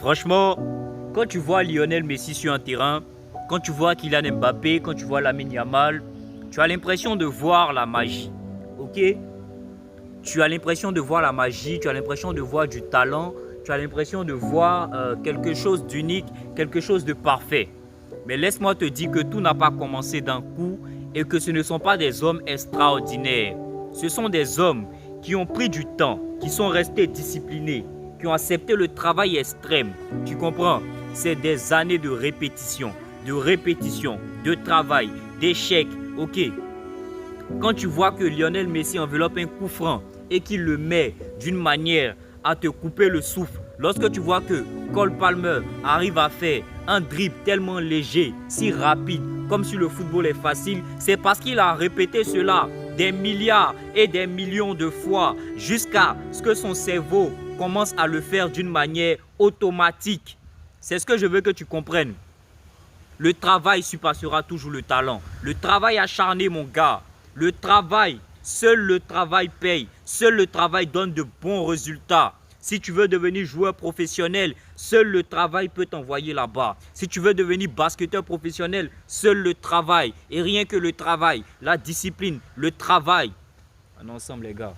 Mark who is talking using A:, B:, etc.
A: Franchement, quand tu vois Lionel Messi sur un terrain, quand tu vois Kylian Mbappé, quand tu vois Lamine Yamal, tu as l'impression de voir la magie. Ok? Tu as l'impression de voir la magie, tu as l'impression de voir du talent, tu as l'impression de voir quelque chose d'unique, quelque chose de parfait. Mais laisse-moi te dire que tout n'a pas commencé d'un coup et que ce ne sont pas des hommes extraordinaires. Ce sont des hommes qui ont pris du temps, qui sont restés disciplinés, qui ont accepté le travail extrême. Tu comprends? C'est des années de répétition, de travail, d'échecs. Ok? Quand tu vois que Lionel Messi enveloppe un coup franc et qu'il le met d'une manière à te couper le souffle, lorsque tu vois que Cole Palmer arrive à faire un dribble tellement léger, si rapide, comme si le football est facile, c'est parce qu'il a répété cela des milliards et des millions de fois jusqu'à ce que son cerveau commence à le faire d'une manière automatique. C'est ce que je veux que tu comprennes. Le travail surpassera toujours le talent. Le travail acharné, mon gars. Le travail, seul le travail paye. Seul le travail donne de bons résultats. Si tu veux devenir joueur professionnel, seul le travail peut t'envoyer là-bas. Si tu veux devenir basketteur professionnel, seul le travail et rien que le travail, la discipline, le travail. On est ensemble les gars.